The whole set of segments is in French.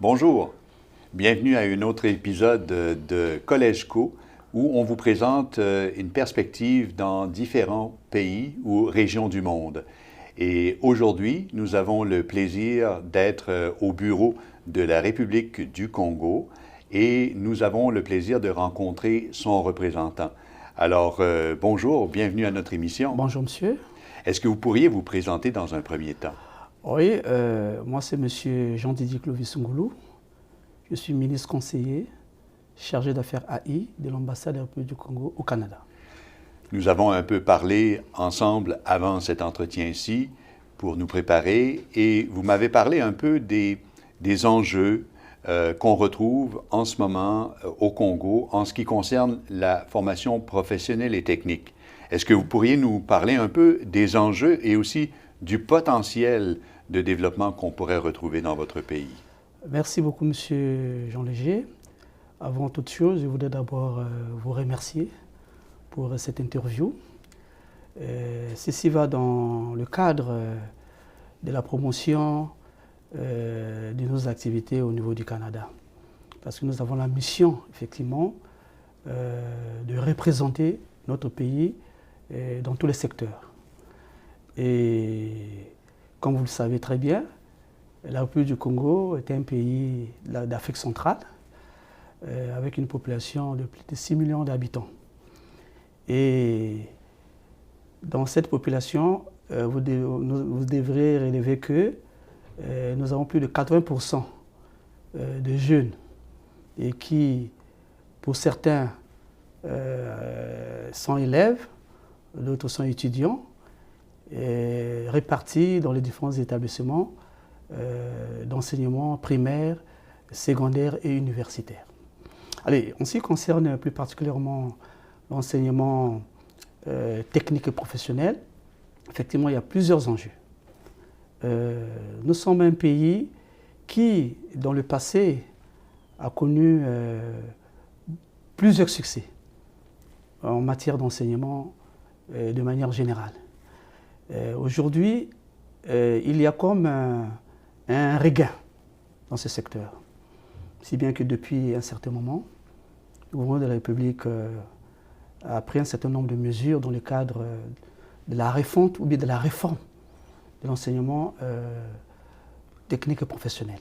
Bonjour, bienvenue à un autre épisode de Collège Co où on vous présente une perspective dans différents pays ou régions du monde. Et aujourd'hui, nous avons le plaisir d'être au bureau de la République du Congo et nous avons le plaisir de rencontrer son représentant. Alors, bonjour, bienvenue à notre émission. Bonjour monsieur. Est-ce que vous pourriez vous présenter dans un premier temps? Oui, moi c'est monsieur Jean-Didier Clovis Ngoulou. Je suis ministre conseiller chargé d'affaires AI de l'ambassade de la République du Congo au Canada. Nous avons un peu parlé ensemble avant cet entretien-ci pour nous préparer et vous m'avez parlé un peu des enjeux qu'on retrouve en ce moment au Congo en ce qui concerne la formation professionnelle et technique. Est-ce que vous pourriez nous parler un peu des enjeux et aussi du potentiel de développement qu'on pourrait retrouver dans votre pays? Merci beaucoup monsieur Jean Léger. Avant toute chose, je voudrais d'abord vous remercier pour cette interview. Ceci va dans le cadre de la promotion de nos activités au niveau du Canada. Parce que nous avons la mission, effectivement, de représenter notre pays dans tous les secteurs. Et comme vous le savez très bien, la République du Congo est un pays d'Afrique centrale avec une population de plus de 6 millions d'habitants. Et dans cette population, vous devrez relever que nous avons plus de 80% de jeunes et qui, pour certains, sont élèves, d'autres sont étudiants, répartis dans les différents établissements d'enseignement primaire, secondaire et universitaire. Allez, en ce qui concerne plus particulièrement l'enseignement technique et professionnel, effectivement, il y a plusieurs enjeux. Nous sommes un pays qui, dans le passé, a connu plusieurs succès en matière d'enseignement de manière générale. Aujourd'hui, il y a comme un regain dans ce secteur. Si bien que depuis un certain moment, le gouvernement de la République a pris un certain nombre de mesures dans le cadre de la refonte ou bien de la réforme de l'enseignement technique et professionnel.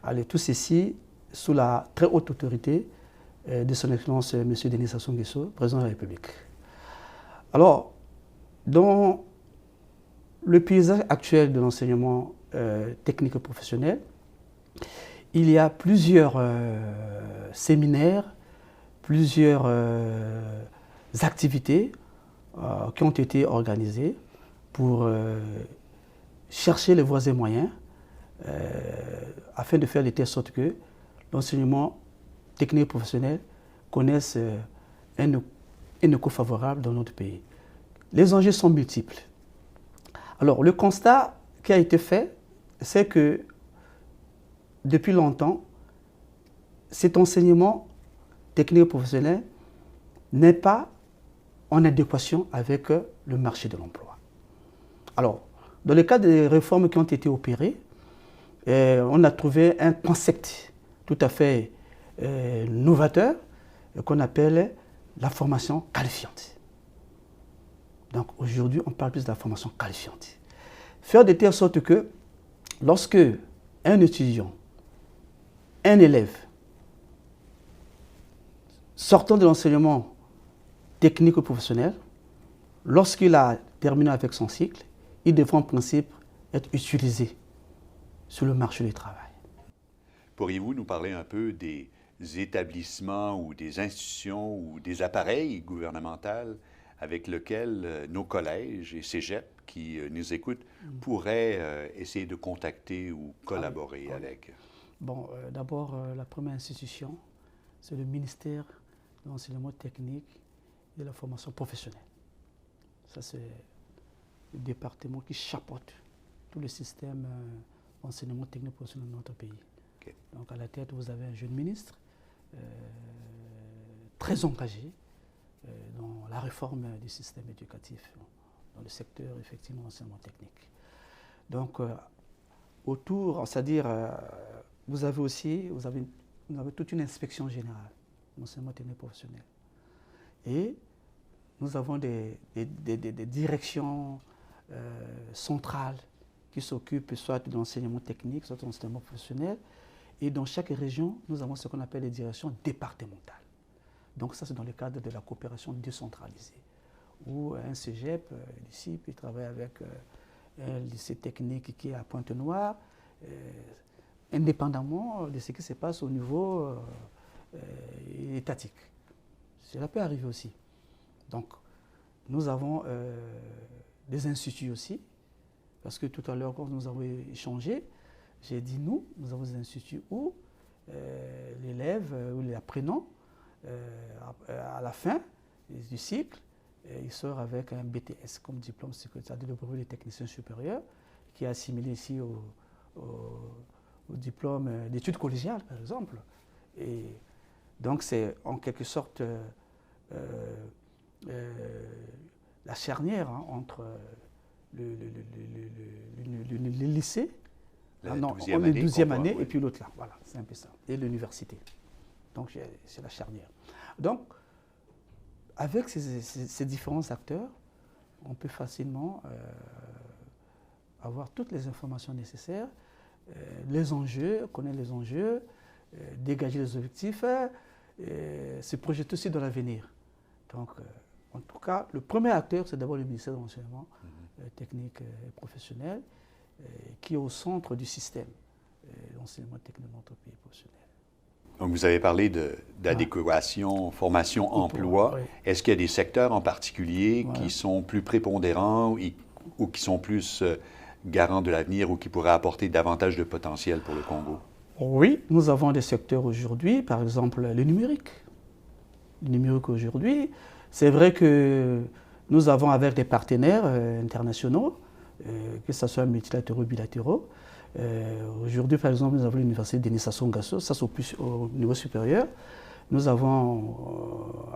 Allez, tout ceci sous la très haute autorité de son Excellence M. Denis Sassou Nguesso, président de la République. Alors, dans le paysage actuel de l'enseignement technique et professionnel, il y a plusieurs séminaires, plusieurs activités qui ont été organisées pour chercher les voies et moyens afin de faire de telle sorte que l'enseignement technique et professionnel connaisse un écho favorable dans notre pays. Les enjeux sont multiples. Alors, le constat qui a été fait, c'est que depuis longtemps, cet enseignement technique et professionnel n'est pas en adéquation avec le marché de l'emploi. Alors, dans le cadre des réformes qui ont été opérées, on a trouvé un concept tout à fait novateur qu'on appelle la formation qualifiante. Donc aujourd'hui, on parle plus de la formation qualifiante. Faire de telle sorte que lorsque un étudiant, un élève, sortant de l'enseignement technique ou professionnel, lorsqu'il a terminé avec son cycle, il devra en principe être utilisé sur le marché du travail. Pourriez-vous nous parler un peu des établissements ou des institutions ou des appareils gouvernementaux avec lesquels nos collèges et cégeps qui nous écoutent pourraient essayer de contacter ou collaborer avec? Bon, d'abord, la première institution, c'est le ministère de l'enseignement technique et de la formation professionnelle. Ça, c'est le département qui chapeaute tout le système d'enseignement technique et professionnel de notre pays. Okay. Donc, à la tête, vous avez un jeune ministre très engagé dans la réforme du système éducatif, dans le secteur, effectivement, d'enseignement technique. Donc, autour, c'est-à-dire vous avez toute une inspection générale, l'enseignement technique professionnel. Et nous avons des directions centrales qui s'occupent soit de l'enseignement technique, soit de l'enseignement professionnel. Et dans chaque région, nous avons ce qu'on appelle les directions départementales. Donc ça, c'est dans le cadre de la coopération décentralisée, où un cégep, ici, il travaille avec un lycée technique qui est à Pointe-Noire, indépendamment de ce qui se passe au niveau étatique. Cela peut arriver aussi. Donc, nous avons des instituts aussi, parce que tout à l'heure, quand nous avons échangé, j'ai dit nous avons des instituts où l'élève ou l'apprenant, à la fin du cycle, il sort avec un BTS comme diplôme, c'est-à-dire le brevet de technicien supérieur, qui est assimilé ici au diplôme d'études collégiales, par exemple. Et donc, c'est en quelque sorte la charnière entre le lycée, la 12e année, et puis l'autre là. Voilà, c'est un peu ça. Et l'université. Donc, c'est la charnière. Donc, avec ces différents acteurs, on peut facilement avoir toutes les informations nécessaires, les enjeux, connaître les enjeux, dégager les objectifs, se projeter aussi dans l'avenir. Donc, en tout cas, le premier acteur, c'est d'abord le ministère de l'Enseignement technique et professionnel, qui est au centre du système de l'enseignement technique dans notre pays professionnel. Donc, vous avez parlé d'adéquation, formation, emploi. Oui. Est-ce qu'il y a des secteurs en particulier qui sont plus prépondérants ou qui sont plus garants de l'avenir ou qui pourraient apporter davantage de potentiel pour le Congo? Oui, nous avons des secteurs aujourd'hui, par exemple le numérique. Le numérique aujourd'hui, c'est vrai que nous avons avec des partenaires internationaux, que ce soit multilatéraux ou bilatéraux. Aujourd'hui, par exemple, nous avons l'université Denis Sassou Nguesso, ça c'est au niveau supérieur. Nous avons,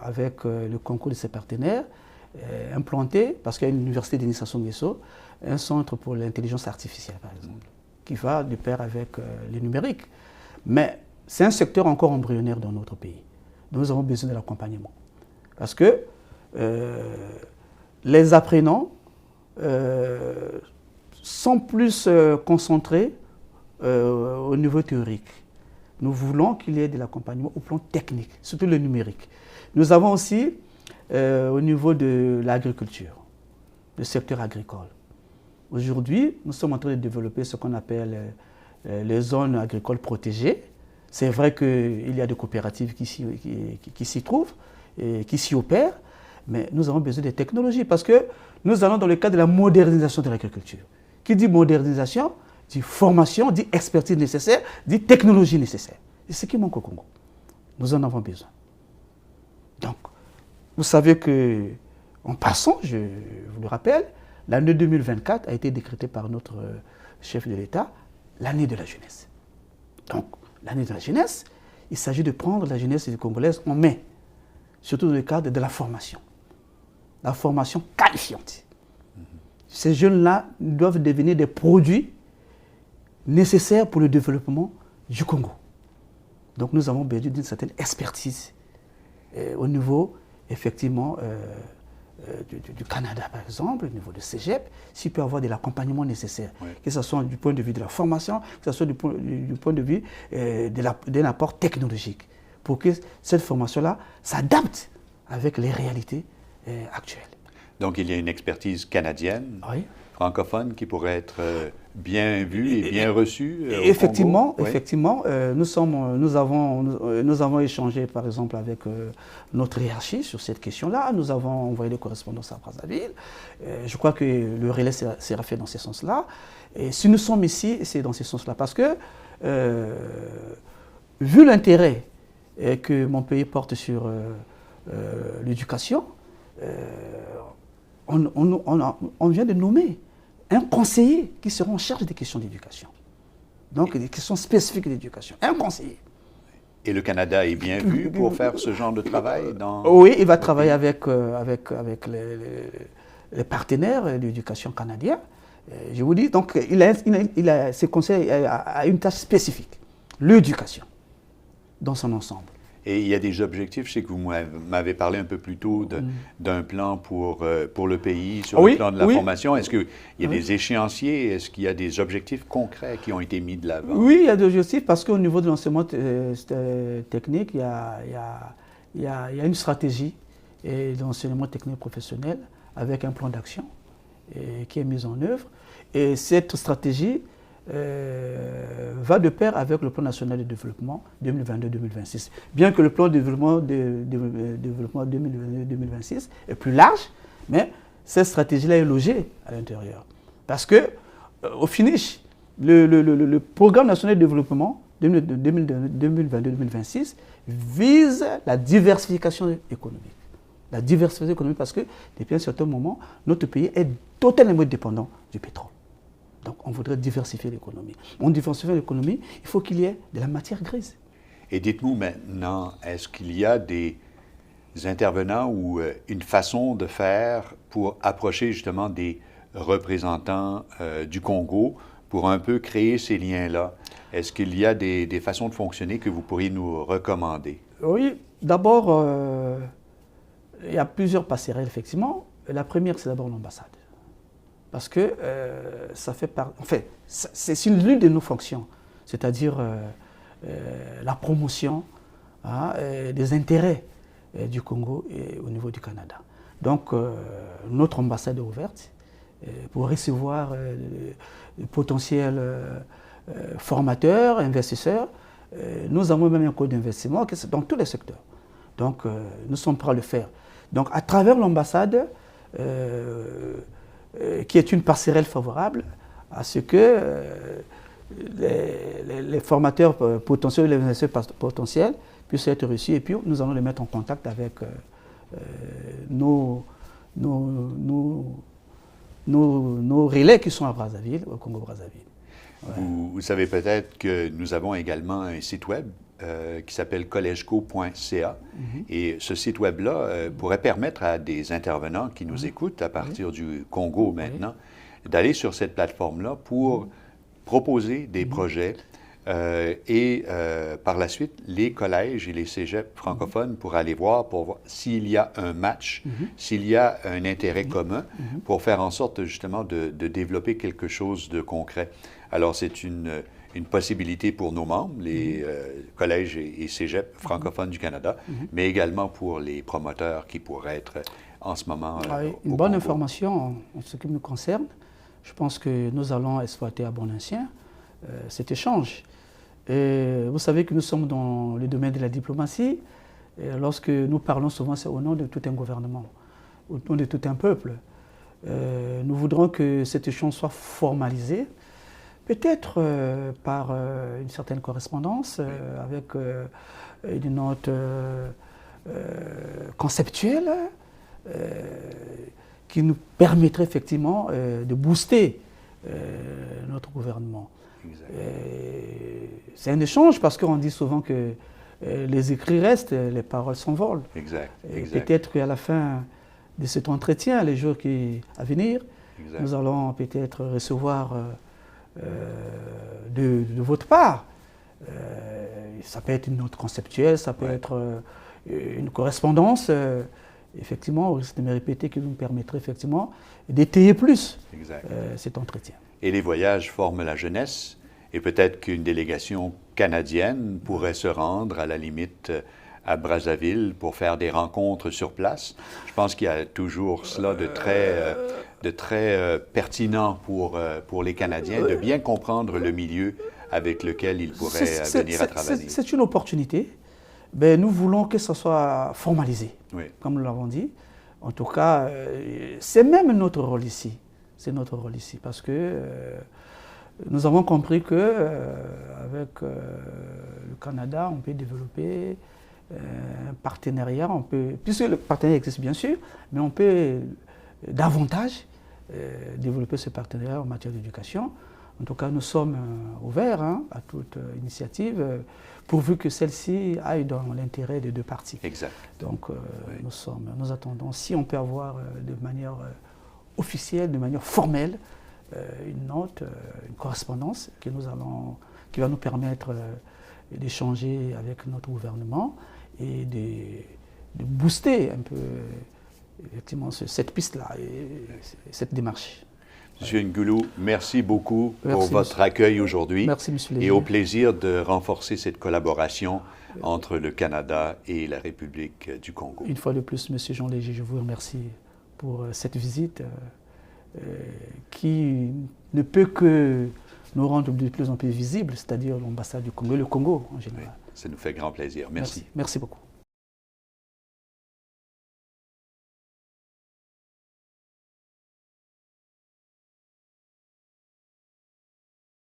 avec le concours de ses partenaires, implanté, parce qu'il y a une université Denis Sassou Nguesso, un centre pour l'intelligence artificielle, par exemple, qui va de pair avec le numérique. Mais c'est un secteur encore embryonnaire dans notre pays. Nous avons besoin de l'accompagnement. Parce que les apprenants sont plus concentrés au niveau théorique. Nous voulons qu'il y ait de l'accompagnement au plan technique, surtout le numérique. Nous avons aussi au niveau de l'agriculture, le secteur agricole. Aujourd'hui, nous sommes en train de développer ce qu'on appelle les zones agricoles protégées. C'est vrai qu'il y a des coopératives qui s'y trouvent et qui s'y opèrent, mais nous avons besoin de technologies parce que nous allons dans le cadre de la modernisation de l'agriculture. Qui dit modernisation, dit formation, dit expertise nécessaire, dit technologie nécessaire. C'est ce qui manque au Congo. Nous en avons besoin. Donc, vous savez que, en passant, je vous le rappelle, l'année 2024 a été décrétée par notre chef de l'État, l'année de la jeunesse. Donc, l'année de la jeunesse, il s'agit de prendre la jeunesse congolaise en main, surtout dans le cadre de la formation qualifiante. Ces jeunes-là doivent devenir des produits nécessaires pour le développement du Congo. Donc nous avons besoin d'une certaine expertise au niveau, effectivement, du Canada, par exemple, au niveau de Cégep, s'il peut avoir de l'accompagnement nécessaire, oui. Que ce soit du point de vue de la formation, que ce soit du point de vue d'un apport technologique, pour que cette formation-là s'adapte avec les réalités actuelles. Donc, il y a une expertise canadienne, oui. Francophone, qui pourrait être bien vue et bien reçue effectivement, au Congo. Effectivement, nous avons échangé, par exemple, avec notre hiérarchie sur cette question-là. Nous avons envoyé des correspondances à Brazzaville. Je crois que le relais sera fait dans ce sens-là. Et si nous sommes ici, c'est dans ce sens-là. Parce que, vu l'intérêt que mon pays porte sur l'éducation, on vient de nommer un conseiller qui sera en charge des questions d'éducation. Donc, des questions spécifiques d'éducation. Un conseiller. Et le Canada est bien vu pour faire ce genre de travail Oui, il va travailler avec les partenaires d'éducation canadiens. Je vous dis, donc, ce conseil a une tâche spécifique. l'éducation dans son ensemble. Et il y a des objectifs, je sais que vous m'avez parlé un peu plus tôt d'un plan pour le pays, sur le plan de la formation. Est-ce qu'il y a des échéanciers? Est-ce qu'il y a des objectifs concrets qui ont été mis de l'avant? Oui, il y a des objectifs parce qu'au niveau de l'enseignement technique, il y a une stratégie de l'enseignement technique professionnel avec un plan d'action qui est mis en œuvre. Et cette stratégie va de pair avec le plan national de développement 2022-2026. Bien que le plan de développement 2022-2026 est plus large, mais cette stratégie-là est logée à l'intérieur. Parce que, au finish, le programme national de développement 2022-2026 vise la diversification économique. La diversification économique parce que, depuis un certain moment, notre pays est totalement dépendant du pétrole. Donc, on voudrait diversifier l'économie. On diversifie l'économie, il faut qu'il y ait de la matière grise. Et dites-nous maintenant, est-ce qu'il y a des intervenants ou une façon de faire pour approcher justement des représentants du Congo pour un peu créer ces liens-là? Est-ce qu'il y a des façons de fonctionner que vous pourriez nous recommander? Oui, d'abord, il y a plusieurs passerelles, effectivement. La première, c'est d'abord l'ambassade. Parce que ça fait partie. En fait, c'est l'une de nos fonctions, c'est-à-dire la promotion des intérêts du Congo et au niveau du Canada. Donc, notre ambassade est ouverte pour recevoir de potentiels formateurs, investisseurs. Nous avons même un code d'investissement dans tous les secteurs. Donc, nous sommes prêts à le faire. Donc, à travers l'ambassade, qui est une passerelle favorable à ce que les formateurs potentiels, les investisseurs potentiels puissent être reçus et puis nous allons les mettre en contact avec nos relais qui sont à Brazzaville, au Congo-Brazzaville. Ouais. Vous savez peut-être que nous avons également un site web qui s'appelle collegeco.ca. Et ce site web-là pourrait permettre à des intervenants qui nous écoutent à partir du Congo maintenant d'aller sur cette plateforme-là pour proposer des projets et par la suite, les collèges et les cégeps francophones pourraient aller voir pour voir s'il y a un match, s'il y a un intérêt commun pour faire en sorte justement de développer quelque chose de concret. Alors c'est une possibilité pour nos membres, les collèges et cégeps francophones du Canada, mais également pour les promoteurs qui pourraient être en ce moment une bonne information en ce qui nous concerne. Je pense que nous allons exploiter à bon escient cet échange. Et vous savez que nous sommes dans le domaine de la diplomatie. Et lorsque nous parlons souvent, c'est au nom de tout un gouvernement, au nom de tout un peuple. Nous voudrons que cet échange soit formalisé, peut-être par une certaine correspondance, avec une note conceptuelle qui nous permettrait effectivement de booster notre gouvernement. C'est un échange parce qu'on dit souvent que les écrits restent, les paroles s'envolent. Peut-être qu'à la fin de cet entretien, les jours à venir, nous allons peut-être recevoir de votre part. Ça peut être une note conceptuelle, ça peut être une correspondance. Effectivement, au risque de me répéter, qui nous permettrait effectivement d'étayer plus cet entretien. Et les voyages forment la jeunesse, et peut-être qu'une délégation canadienne pourrait se rendre à la limite à Brazzaville pour faire des rencontres sur place. Je pense qu'il y a toujours cela de très pertinent pour les Canadiens, de bien comprendre le milieu avec lequel ils pourraient venir à travailler. C'est une opportunité. Ben, nous voulons que ce soit formalisé, comme nous l'avons dit. En tout cas, c'est même notre rôle ici. C'est notre rôle ici parce que nous avons compris qu'avec le Canada, on peut développer un partenariat, puisque le partenariat existe bien sûr, mais on peut davantage développer ce partenariat en matière d'éducation. En tout cas, nous sommes ouverts à toute initiative, pourvu que celle-ci aille dans l'intérêt des deux parties. Exact. Donc, nous attendons, si on peut avoir de manière officielle, de manière formelle, une note, une correspondance qui va nous permettre d'échanger avec notre gouvernement et de booster un peu effectivement cette piste-là, cette démarche. Monsieur Ngoulou, merci beaucoup pour Merci, votre monsieur. accueil aujourd'hui. Merci, monsieur Et Léger. au plaisir de renforcer cette collaboration entre le Canada et la République du Congo. Une fois de plus, monsieur Jean Léger, je vous remercie pour cette visite qui ne peut que nous rendre de plus en plus visibles, c'est-à-dire l'ambassade du Congo et le Congo en général. Oui, ça nous fait grand plaisir. Merci. Merci beaucoup.